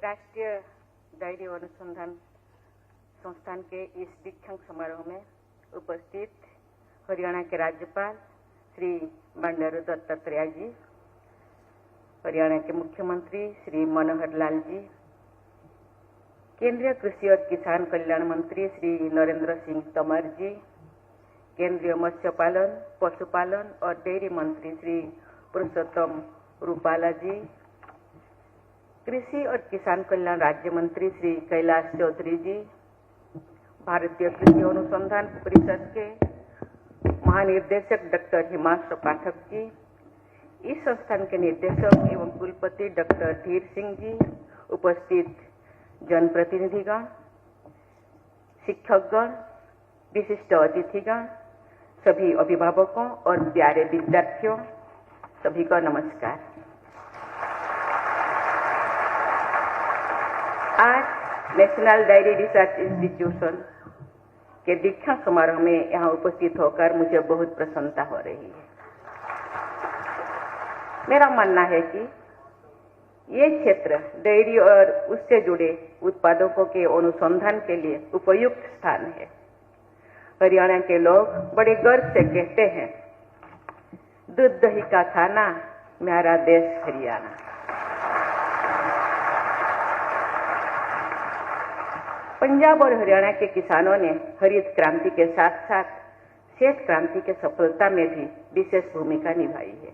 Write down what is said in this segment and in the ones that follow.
राष्ट्रीय डेयरी अनुसंधान संस्थान के इस दीक्षांत समारोह में उपस्थित हरियाणा के राज्यपाल श्री बंडारू दत्तात्रेय जी, हरियाणा के मुख्यमंत्री श्री मनोहर लाल जी, केंद्रीय कृषि और किसान कल्याण मंत्री श्री नरेंद्र सिंह तोमर जी, केंद्रीय मत्स्य पालन, पशुपालन और डेयरी मंत्री श्री पुरुषोत्तम रूपाला जी, कृषि और किसान कल्याण राज्य मंत्री श्री कैलाश चौधरी जी, भारतीय कृषि अनुसंधान परिषद के महानिर्देशक डॉक्टर हिमांशु पाठक जी, इस संस्थान के निदेशक एवं कुलपति डॉक्टर धीर सिंह जी, उपस्थित जनप्रतिनिधिगण, शिक्षकगण, विशिष्ट अतिथिगण, सभी अभिभावकों और प्यारे विद्यार्थियों, सभी को नमस्कार। आज नेशनल डेयरी रिसर्च इंस्टीट्यूशन के दीक्षांत समारोह में यहाँ उपस्थित होकर मुझे बहुत प्रसन्नता हो रही है। मेरा मानना है कि ये क्षेत्र डेयरी और उससे जुड़े उत्पादकों के अनुसंधान के लिए उपयुक्त स्थान है। हरियाणा के लोग बड़े गर्व से कहते हैं, दूध दही का खाना मेरा देश हरियाणा। पंजाब और हरियाणा के किसानों ने हरित क्रांति के साथ साथ श्वेत क्रांति के सफलता में भी विशेष भूमिका निभाई है।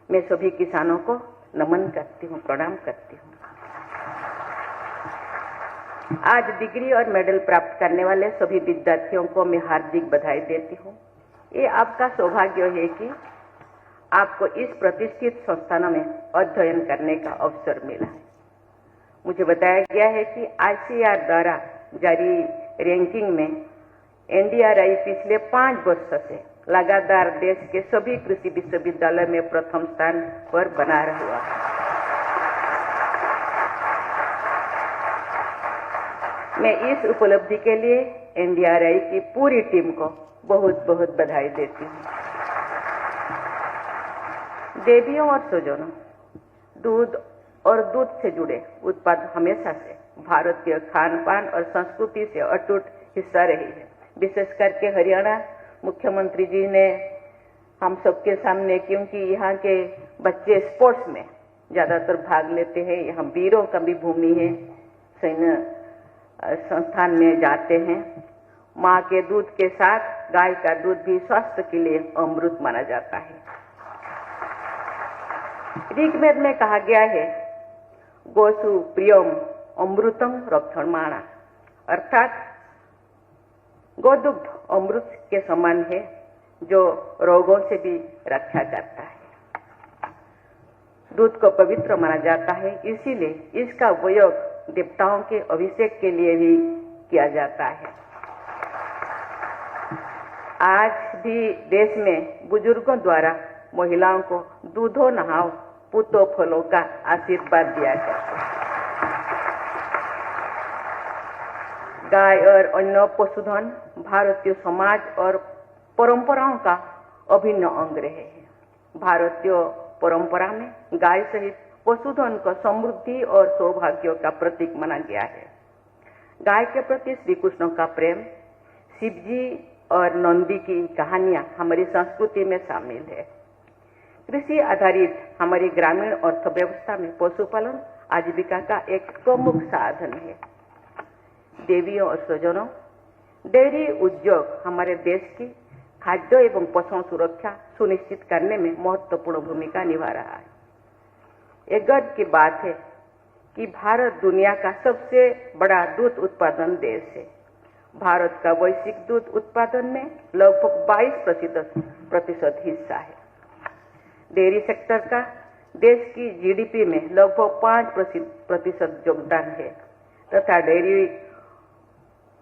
मैं सभी किसानों को नमन करती हूँ, प्रणाम करती हूँ। आज डिग्री और मेडल प्राप्त करने वाले सभी विद्यार्थियों को मैं हार्दिक बधाई देती हूँ। ये आपका सौभाग्य है कि आपको इस प्रतिष्ठित संस्थानों में अध्ययन करने का अवसर मिला है। मुझे बताया गया है कि ICAR द्वारा जारी रैंकिंग में NDRI पिछले 5 वर्ष से लगातार देश के सभी कृषि विश्वविद्यालय में प्रथम स्थान पर बना रहा है। मैं इस उपलब्धि के लिए NDRI की पूरी टीम को बहुत बहुत बधाई देती हूँ। देवियों और स्वजनों, दूध और दूध से जुड़े उत्पाद हमेशा से भारतीय खान पान और संस्कृति से अटूट हिस्सा रही है। विशेष करके हरियाणा मुख्यमंत्री जी ने हम सबके सामने, क्योंकि यहाँ के बच्चे स्पोर्ट्स में ज्यादातर भाग लेते हैं, यहाँ वीरों का भी भूमि है, सैन्य संस्थान में जाते हैं। माँ के दूध के साथ गाय का दूध भी स्वास्थ्य के लिए अमृत माना जाता है। ऋग्वेद में कहा गया है, गोसु प्रियम अमृतम रक्षणमाणा, अर्थात गोदुग्ध अमृत के समान है जो रोगों से भी रक्षा करता है। दूध को पवित्र माना जाता है, इसीलिए इसका उपयोग देवताओं के अभिषेक के लिए भी किया जाता है। आज भी देश में बुजुर्गों द्वारा महिलाओं को दूधो नहाओ पूतो फलों का आशीर्वाद दिया जाता है। गाय और अन्य पशुधन भारतीय समाज और परंपराओं का अभिन्न अंग रहे हैं। भारतीय परंपरा में गाय सहित पशुधन को समृद्धि और सौभाग्य का प्रतीक माना गया है। गाय के प्रति श्री कृष्ण का प्रेम, शिवजी और नंदी की कहानियां हमारी संस्कृति में शामिल है। कृषि आधारित हमारी ग्रामीण अर्थव्यवस्था में पशुपालन आजीविका का एक प्रमुख साधन है। देवियों और स्वजनों, डेयरी उद्योग हमारे देश की खाद्य एवं पशु सुरक्षा सुनिश्चित करने में महत्वपूर्ण भूमिका निभा रहा है। एक गर्व की बात है कि भारत दुनिया का सबसे बड़ा दूध उत्पादन देश है। भारत का वैश्विक दूध उत्पादन में लगभग 22% हिस्सा है। डेयरी सेक्टर का देश की GDP में लगभग 5% योगदान है तथा डेयरी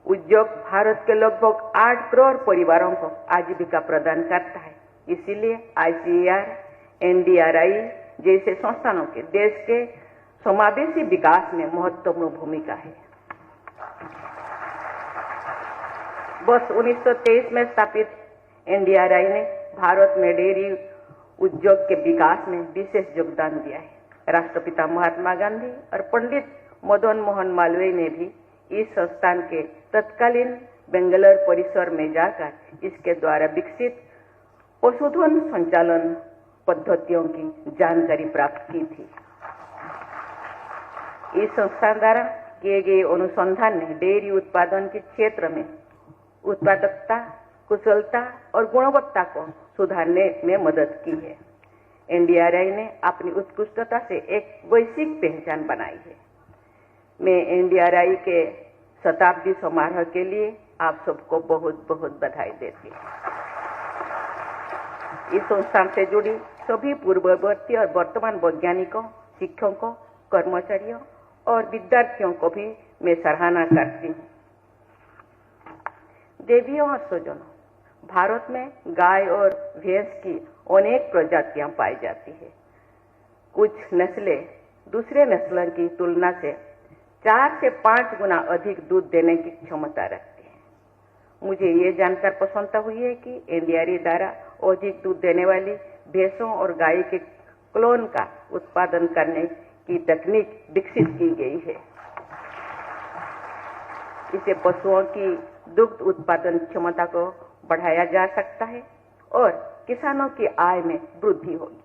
उद्योग भारत के लगभग 8 करोड़ परिवारों को आजीविका प्रदान करता है। इसीलिए ICAR, NDRI जैसे संस्थानों के देश के समावेशी विकास में महत्वपूर्ण भूमिका है। वर्ष 1923 में स्थापित NDRI ने भारत में डेयरी उद्योग के विकास में विशेष योगदान दिया है। राष्ट्रपिता महात्मा गांधी और पंडित मदन मोहन मालवीय ने भी इस संस्थान के तत्कालीन बेंगलोर परिसर में जाकर इसके द्वारा विकसित पशुधन संचालन पद्धतियों की जानकारी प्राप्त की थी। इस संस्थान द्वारा किए गए अनुसंधान ने डेयरी उत्पादन के क्षेत्र में उत्पादकता, कुशलता और गुणवत्ता को सुधारने में मदद की है। एनडीआरआई ने अपनी उत्कृष्टता से एक वैश्विक पहचान बनाई है। मैं एनडीआरआई के शताब्दी समारोह के लिए आप सबको बहुत बहुत बधाई देती हूँ। इस संस्थान से जुड़ी सभी पूर्ववर्ती और वर्तमान वैज्ञानिकों, शिक्षकों, कर्मचारियों और विद्यार्थियों को भी मैं सराहना करती हूँ। देवियों और स्वजनों, भारत में गाय और भैंस की अनेक प्रजातियां पाई जाती है। कुछ नस्लें दूसरे नस्लों की तुलना से 4 से 5 गुना अधिक दूध देने की क्षमता रखती है। मुझे ये जानकर प्रसन्नता हुई है कि एनडीआरआई द्वारा अधिक दूध देने वाली भैंसों और गाय के क्लोन का उत्पादन करने की तकनीक विकसित की गई है। इससे पशुओं की दुग्ध उत्पादन क्षमता को बढ़ाया जा सकता है और किसानों की आय में वृद्धि होगी।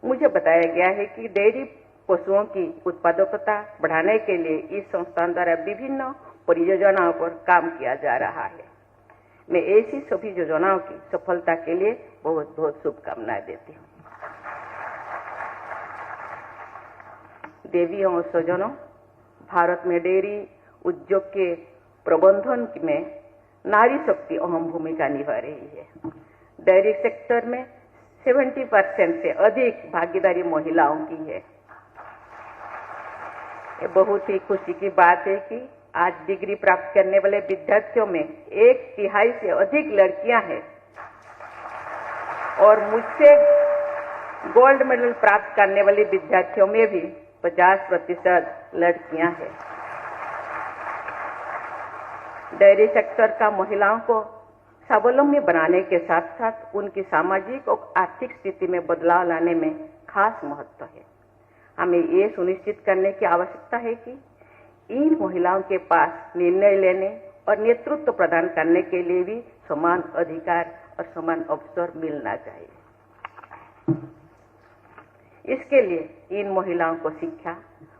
मुझे बताया गया है कि डेयरी पशुओं की उत्पादकता बढ़ाने के लिए इस संस्थान द्वारा विभिन्न परियोजनाओं पर काम किया जा रहा है। मैं ऐसी सभी योजनाओं की सफलता के लिए बहुत बहुत शुभकामनाएं देती हूँ। देवियों और स्वजनों, भारत में डेयरी उद्योग के प्रबंधन में नारी शक्ति अहम भूमिका निभा रही है। डेयरी सेक्टर में 70% से अधिक भागीदारी महिलाओं की है। ये बहुत ही खुशी की बात है कि आज डिग्री प्राप्त करने वाले विद्यार्थियों में 1/3 से अधिक लड़कियां हैं और मुझसे गोल्ड मेडल प्राप्त करने वाले विद्यार्थियों में भी 50% लड़कियां हैं। डेयरी सेक्टर का महिलाओं को स्वावलंबी बनाने के साथ साथ उनकी सामाजिक और आर्थिक स्थिति में बदलाव लाने में खास महत्व है। हमें ये सुनिश्चित करने की आवश्यकता है कि इन महिलाओं के पास निर्णय लेने और नेतृत्व प्रदान करने के लिए भी समान अधिकार और समान अवसर मिलना चाहिए। इसके लिए इन महिलाओं को शिक्षा,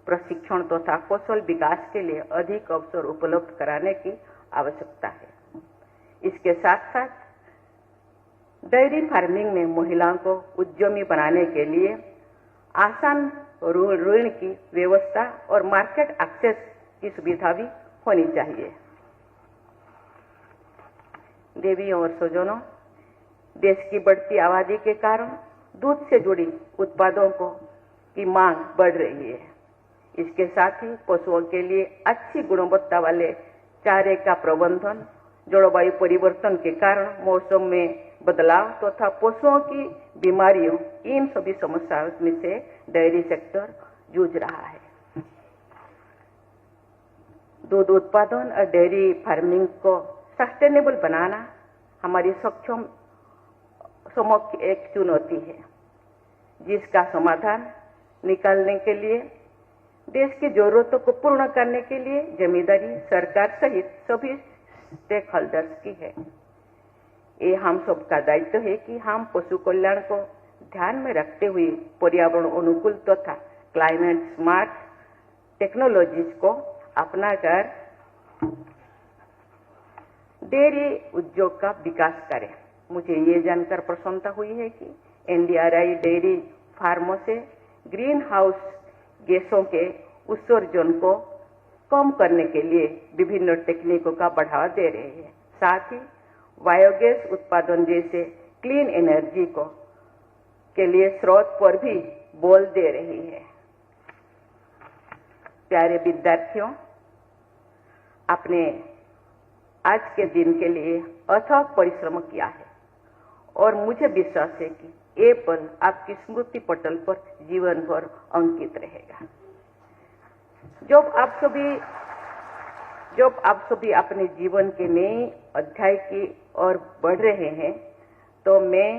प्रशिक्षण तथा कौशल विकास के लिए अधिक अवसर उपलब्ध कराने की आवश्यकता है। इसके साथ साथ डेयरी फार्मिंग में महिलाओं को उद्यमी बनाने के लिए आसान ऋण की व्यवस्था और मार्केट एक्सेस की सुविधा भी होनी चाहिए। देवियों और स्वजनों, देश की बढ़ती आबादी के कारण दूध से जुड़ी उत्पादों की मांग बढ़ रही है। इसके साथ ही पशुओं के लिए अच्छी गुणवत्ता वाले चारे का प्रबंधन, जलवायु परिवर्तन के कारण मौसम में बदलाव तथा पशुओं की बीमारियों, इन सभी समस्याओं में से डेयरी सेक्टर जूझ रहा है। दूध उत्पादन और डेयरी फार्मिंग को सस्टेनेबल बनाना हमारी सक्षम समक्ष एक चुनौती है, जिसका समाधान निकालने के लिए देश की जरूरतों को पूर्ण करने के लिए जिम्मेदारी सरकार सहित सभी स्टेक होल्डर्स की है। ये हम सबका दायित्व है कि हम पशु कल्याण को ध्यान में रखते हुए पर्यावरण अनुकूल तथा क्लाइमेट स्मार्ट टेक्नोलॉजीज को अपनाकर डेयरी उद्योग का विकास करें। मुझे ये जानकर प्रसन्नता हुई है कि एनडीआरआई डेयरी फार्मों से ग्रीन हाउस गैसों के उत्सर्जन को कम करने के लिए विभिन्न तकनीकों का बढ़ावा दे रहे हैं। साथ ही बायोगैस उत्पादन जैसे क्लीन एनर्जी के लिए स्रोत पर भी बल दे रही है। प्यारे विद्यार्थियों, आपने आज के दिन के लिए अथक परिश्रम किया है और मुझे विश्वास है कि ये पल आपकी स्मृति पटल पर जीवन भर अंकित रहेगा। जब आप सभी अपने जीवन के नए अध्याय की ओर बढ़ रहे हैं, तो मैं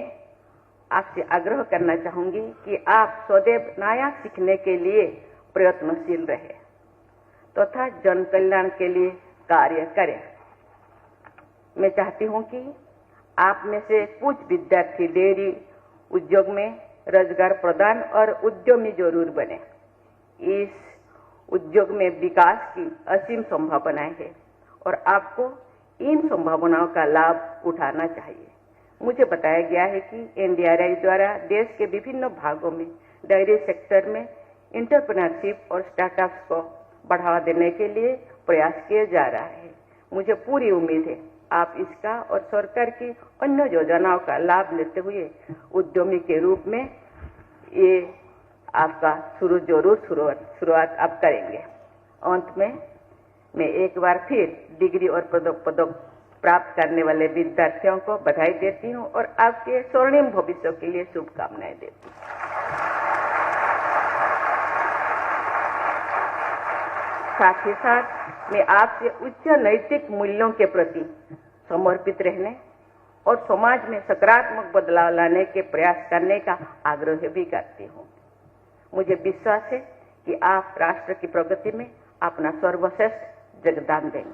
आपसे आग्रह करना चाहूंगी कि आप सदैव नया सीखने के लिए प्रयत्नशील रहे तथा जन कल्याण के लिए कार्य करें। मैं चाहती हूं कि आप में से कुछ विद्यार्थी डेयरी उद्योग में रोजगार प्रदान और उद्यमी जरूर बने। इस उद्योग में विकास की असीम संभावनाएं हैं और आपको इन संभावनाओं का लाभ उठाना चाहिए। मुझे बताया गया है कि एनडीआरआई द्वारा देश के विभिन्न भागों में डेयरी सेक्टर में एंटरप्रेन्योरशिप और स्टार्टअप्स को बढ़ावा देने के लिए प्रयास किया जा रहा है। मुझे पूरी उम्मीद है आप इसका और सरकार की अन्य योजनाओं का लाभ लेते हुए उद्यमी के रूप में ये आपका शुरुआत आप करेंगे। अंत में मैं एक बार फिर डिग्री और पदक प्राप्त करने वाले विद्यार्थियों को बधाई देती हूँ और आपके स्वर्णिम भविष्य के लिए शुभकामनाएं देती हूँ। साथ ही साथ मैं आपसे उच्च नैतिक मूल्यों के प्रति समर्पित रहने और समाज में सकारात्मक बदलाव लाने के प्रयास करने का आग्रह भी करती हूँ। मुझे विश्वास है कि आप राष्ट्र की प्रगति में अपना सर्वश्रेष्ठ योगदान देंगे।